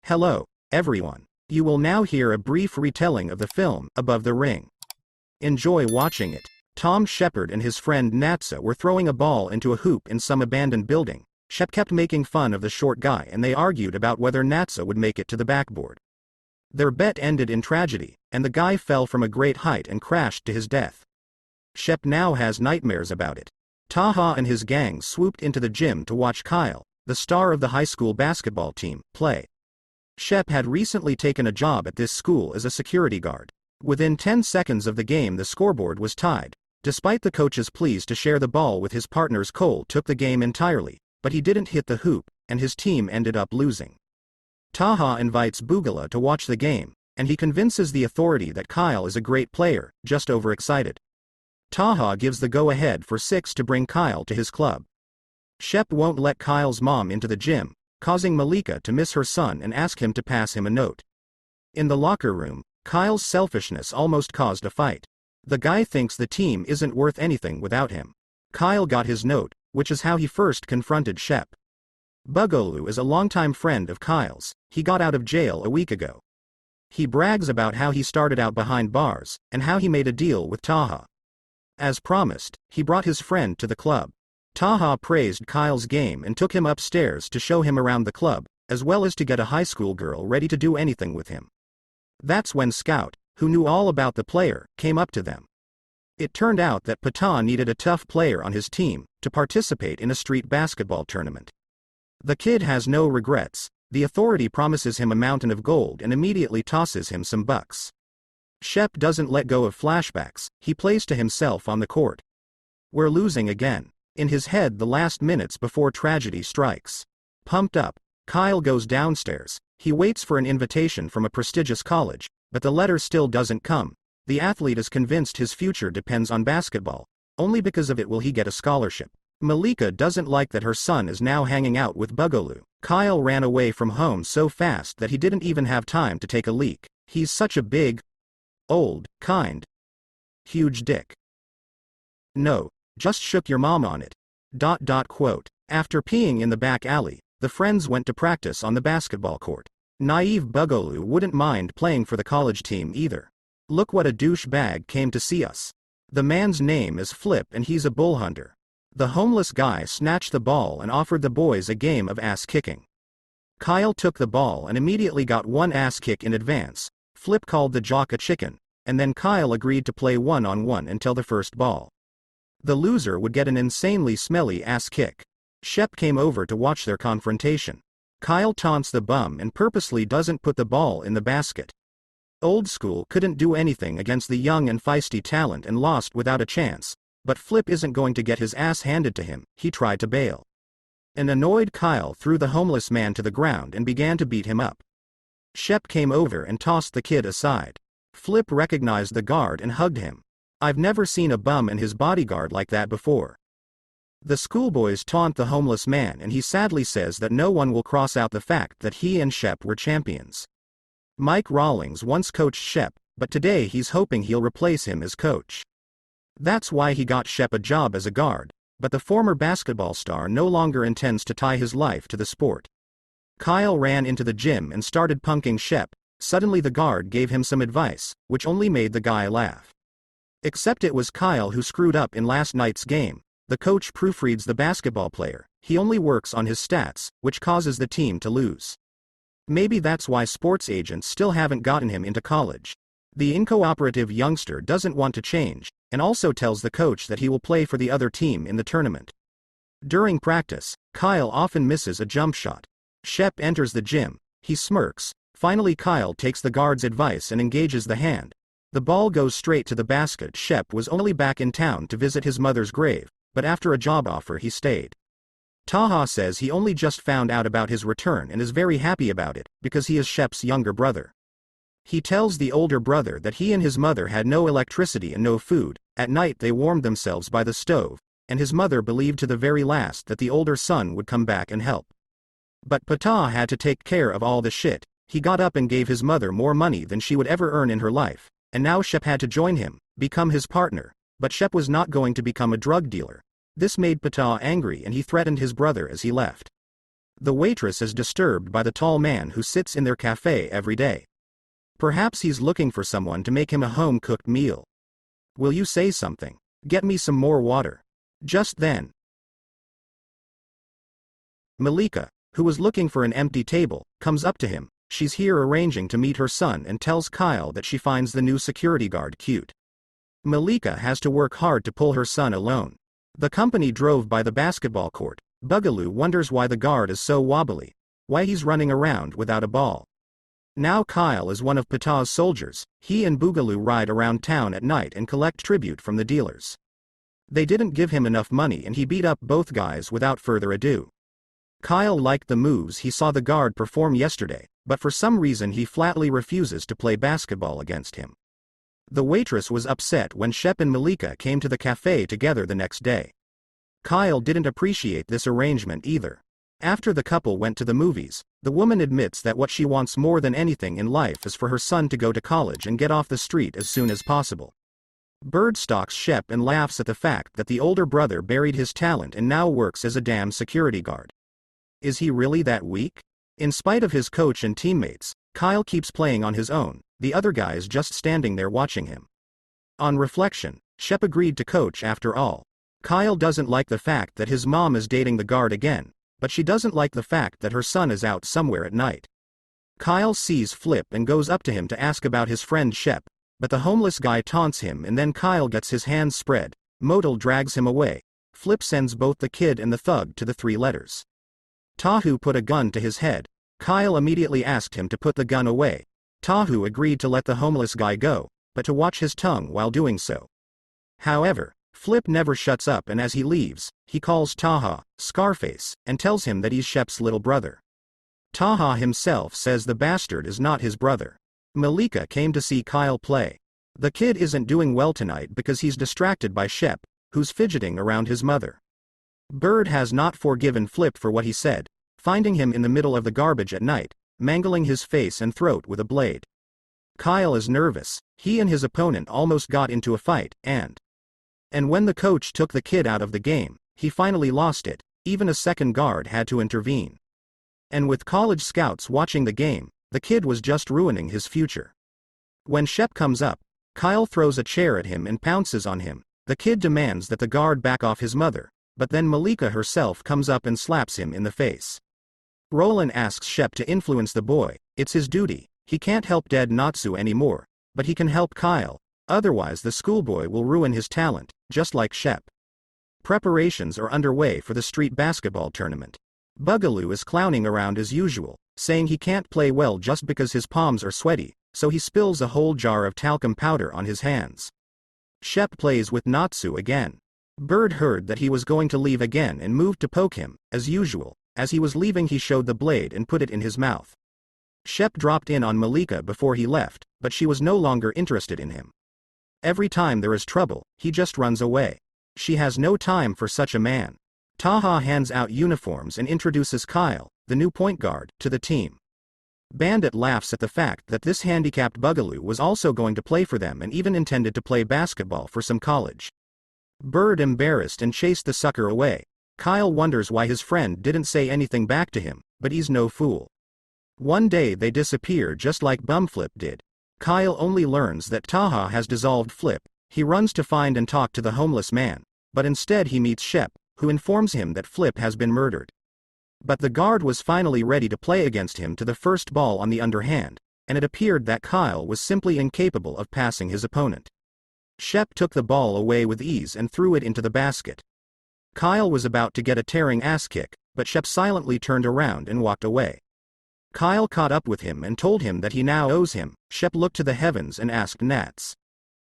Hello, everyone. You will now hear a brief retelling of the film, Above the Ring. Enjoy watching it. Tom Shepard and his friend Natsa were throwing a ball into a hoop in some abandoned building. Shep kept making fun of the short guy and they argued about whether Natsa would make it to the backboard. Their bet ended in tragedy, and the guy fell from a great height and crashed to his death. Shep now has nightmares about it. Taha and his gang swooped into the gym to watch Kyle, the star of the high school basketball team, play. Shep had recently taken a job at this school as a security guard. Within 10 seconds of the game the scoreboard was tied. Despite the coach's pleas to share the ball with his partners, Cole took the game entirely, but he didn't hit the hoop, and his team ended up losing. Taha invites Bugala to watch the game, and he convinces the authority that Kyle is a great player, just overexcited. Taha gives the go-ahead for Six to bring Kyle to his club. Shep won't let Kyle's mom into the gym, causing Malika to miss her son and ask him to pass him a note. In the locker room, Kyle's selfishness almost caused a fight. The guy thinks the team isn't worth anything without him. Kyle got his note, which is how he first confronted Shep. Bugolo is a longtime friend of Kyle's. He got out of jail a week ago. He brags about how he started out behind bars, and how he made a deal with Taha. As promised, he brought his friend to the club. Taha praised Kyle's game and took him upstairs to show him around the club, as well as to get a high school girl ready to do anything with him. That's when Scout, who knew all about the player, came up to them. It turned out that Pata needed a tough player on his team to participate in a street basketball tournament. The kid has no regrets. The authority promises him a mountain of gold and immediately tosses him some bucks. Shep doesn't let go of flashbacks. He plays to himself on the court. We're losing again. In his head the last minutes before tragedy strikes. Pumped up, Kyle goes downstairs. He waits for an invitation from a prestigious college, but the letter still doesn't come. The athlete is convinced his future depends on basketball. Only because of it will he get a scholarship. Malika doesn't like that her son is now hanging out with Bugolo. Kyle ran away from home so fast that he didn't even have time to take a leak. He's such a big, old, huge dick. No, just shook your mom on it. Quote. After peeing in the back alley, the friends went to practice on the basketball court. Naive Bugolo wouldn't mind playing for the college team either. Look what a douchebag came to see us. The man's name is Flip and he's a bull hunter. The homeless guy snatched the ball and offered the boys a game of ass kicking. Kyle took the ball and immediately got one ass kick in advance. Flip called the jock a chicken, and then Kyle agreed to play one-on-one until the first ball. The loser would get an insanely smelly ass kick. Shep came over to watch their confrontation. Kyle taunts the bum and purposely doesn't put the ball in the basket. Old School couldn't do anything against the young and feisty talent and lost without a chance, but Flip isn't going to get his ass handed to him. He tried to bail. An annoyed Kyle threw the homeless man to the ground and began to beat him up. Shep came over and tossed the kid aside. Flip recognized the guard and hugged him. I've never seen a bum and his bodyguard like that before. The schoolboys taunt the homeless man and he sadly says that no one will cross out the fact that he and Shep were champions. Mike Rawlings once coached Shep, but today he's hoping he'll replace him as coach. That's why he got Shep a job as a guard, but the former basketball star no longer intends to tie his life to the sport. Kyle ran into the gym and started punking Shep. Suddenly the guard gave him some advice, which only made the guy laugh. Except it was Kyle who screwed up in last night's game. The coach proofreads the basketball player. He only works on his stats, which causes the team to lose. Maybe that's why sports agents still haven't gotten him into college. The incooperative youngster doesn't want to change, and also tells the coach that he will play for the other team in the tournament. During practice, Kyle often misses a jump shot. Shep enters the gym. He smirks. Finally Kyle takes the guard's advice and engages the hand. The ball goes straight to the basket. Shep was only back in town to visit his mother's grave, but after a job offer he stayed. Taha says he only just found out about his return and is very happy about it, because he is Shep's younger brother. He tells the older brother that he and his mother had no electricity and no food. At night they warmed themselves by the stove, and his mother believed to the very last that the older son would come back and help. But Pata had to take care of all the shit. He got up and gave his mother more money than she would ever earn in her life, and now Shep had to join him, become his partner, but Shep was not going to become a drug dealer. This made Pata angry and he threatened his brother as he left. The waitress is disturbed by the tall man who sits in their cafe every day. Perhaps he's looking for someone to make him a home-cooked meal. Will you say something? Get me some more water. Just then, Malika, who was looking for an empty table, comes up to him. She's here arranging to meet her son and tells Kyle that she finds the new security guard cute. Malika has to work hard to pull her son alone. The company drove by the basketball court. Boogaloo wonders why the guard is so wobbly, why he's running around without a ball. Now Kyle is one of Ptah's soldiers. He and Boogaloo ride around town at night and collect tribute from the dealers. They didn't give him enough money and he beat up both guys without further ado. Kyle liked the moves he saw the guard perform yesterday, but for some reason he flatly refuses to play basketball against him. The waitress was upset when Shep and Malika came to the cafe together the next day. Kyle didn't appreciate this arrangement either. After the couple went to the movies, the woman admits that what she wants more than anything in life is for her son to go to college and get off the street as soon as possible. Bird stalks Shep and laughs at the fact that the older brother buried his talent and now works as a damn security guard. Is he really that weak? In spite of his coach and teammates, Kyle keeps playing on his own, the other guys just standing there watching him. On reflection, Shep agreed to coach after all. Kyle doesn't like the fact that his mom is dating the guard again, but she doesn't like the fact that her son is out somewhere at night. Kyle sees Flip and goes up to him to ask about his friend Shep, but the homeless guy taunts him and then Kyle gets his hands spread. Modal drags him away. Flip sends both the kid and the thug to the 3 letters. Tahu put a gun to his head. Kyle immediately asked him to put the gun away. Tahu agreed to let the homeless guy go, but to watch his tongue while doing so. However, Flip never shuts up and as he leaves, he calls Taha Scarface and tells him that he's Shep's little brother. Taha himself says the bastard is not his brother. Malika came to see Kyle play. The kid isn't doing well tonight because he's distracted by Shep, who's fidgeting around his mother. Bird has not forgiven Flip for what he said, finding him in the middle of the garbage at night, mangling his face and throat with a blade. Kyle is nervous. He and his opponent almost got into a fight, and when the coach took the kid out of the game, he finally lost it. Even a second guard had to intervene. And with college scouts watching the game, the kid was just ruining his future. When Shep comes up, Kyle throws a chair at him and pounces on him. The kid demands that the guard back off his mother, but then Malika herself comes up and slaps him in the face. Roland asks Shep to influence the boy. It's his duty. He can't help dead Natsu anymore, but he can help Kyle, otherwise the schoolboy will ruin his talent, just like Shep. Preparations are underway for the street basketball tournament. Boogaloo is clowning around as usual, saying he can't play well just because his palms are sweaty, so he spills a whole jar of talcum powder on his hands. Shep plays with Natsu again. Bird heard that he was going to leave again and moved to poke him, as usual. As he was leaving he showed the blade and put it in his mouth. Shep dropped in on Malika before he left, but she was no longer interested in him. Every time there is trouble, he just runs away. She has no time for such a man. Taha hands out uniforms and introduces Kyle, the new point guard, to the team. Bandit laughs at the fact that this handicapped Boogaloo was also going to play for them and even intended to play basketball for some college. Bird embarrassed and chased the sucker away. Kyle wonders why his friend didn't say anything back to him, but he's no fool. One day they disappear just like Bumflip did. Kyle only learns that Taha has dissolved Flip. He runs to find and talk to the homeless man, but instead he meets Shep, who informs him that Flip has been murdered. But the guard was finally ready to play against him to the first ball on the underhand, and it appeared that Kyle was simply incapable of passing his opponent. Shep took the ball away with ease and threw it into the basket. Kyle was about to get a tearing ass kick, but Shep silently turned around and walked away. Kyle caught up with him and told him that he now owes him. Shep looked to the heavens and asked Nats.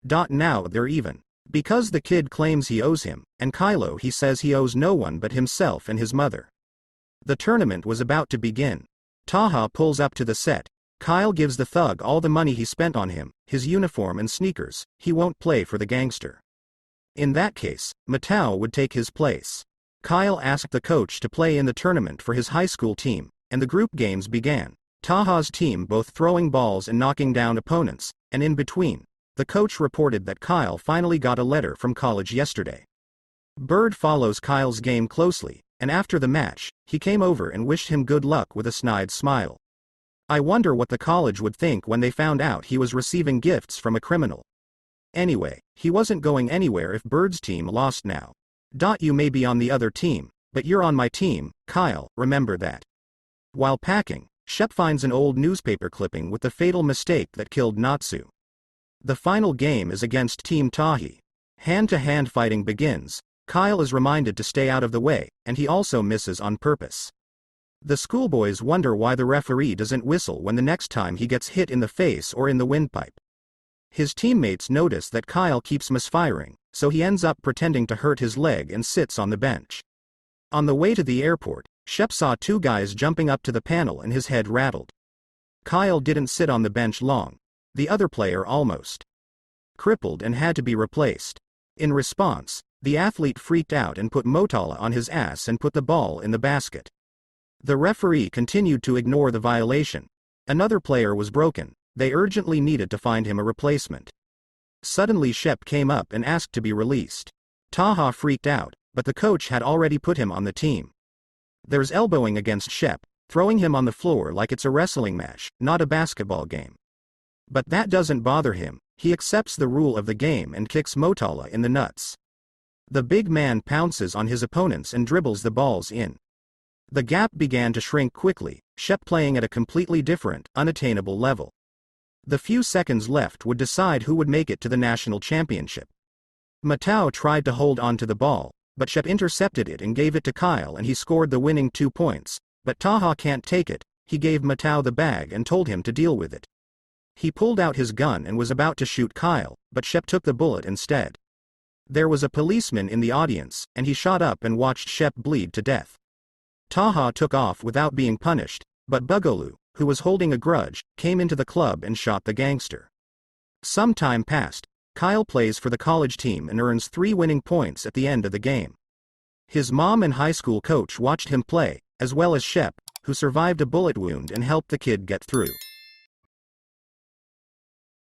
Now they're even. Because the kid claims he owes him, and Kylo he says he owes no one but himself and his mother. The tournament was about to begin. Taha pulls up to the set. Kyle gives the thug all the money he spent on him, his uniform and sneakers. He won't play for the gangster. In that case, Matau would take his place. Kyle asked the coach to play in the tournament for his high school team, and the group games began. Taha's team both throwing balls and knocking down opponents, and in between, the coach reported that Kyle finally got a letter from college yesterday. Bird follows Kyle's game closely. and after the match, he came over and wished him good luck with a snide smile. I wonder what the college would think when they found out he was receiving gifts from a criminal. Anyway, he wasn't going anywhere if Bird's team lost now. You may be on the other team, but you're on my team, Kyle, remember that. While packing, Shep finds an old newspaper clipping with the fatal mistake that killed Natsu. The final game is against Team Tahi. Hand-to-hand fighting begins. Kyle is reminded to stay out of the way, and he also misses on purpose. The schoolboys wonder why the referee doesn't whistle when the next time he gets hit in the face or in the windpipe. His teammates notice that Kyle keeps misfiring, so he ends up pretending to hurt his leg and sits on the bench. On the way to the airport, Shep saw two guys jumping up to the panel and his head rattled. Kyle didn't sit on the bench long. The other player almost crippled and had to be replaced. In response, the athlete freaked out and put Motala on his ass and put the ball in the basket. The referee continued to ignore the violation. Another player was broken. They urgently needed to find him a replacement. Suddenly Shep came up and asked to be released. Taha freaked out, but the coach had already put him on the team. There's elbowing against Shep, throwing him on the floor like it's a wrestling match, not a basketball game. But that doesn't bother him. He accepts the rule of the game and kicks Motala in the nuts. The big man pounces on his opponents and dribbles the balls in. The gap began to shrink quickly, Shep playing at a completely different, unattainable level. The few seconds left would decide who would make it to the national championship. Matau tried to hold on to the ball, but Shep intercepted it and gave it to Kyle and he scored the winning 2 points, but Taha can't take it. He gave Matau the bag and told him to deal with it. He pulled out his gun and was about to shoot Kyle, but Shep took the bullet instead. There was a policeman in the audience, and he shot up and watched Shep bleed to death. Taha took off without being punished, but Bugolu, who was holding a grudge, came into the club and shot the gangster. Some time passed. Kyle plays for the college team and earns 3 winning points at the end of the game. His mom and high school coach watched him play, as well as Shep, who survived a bullet wound and helped the kid get through.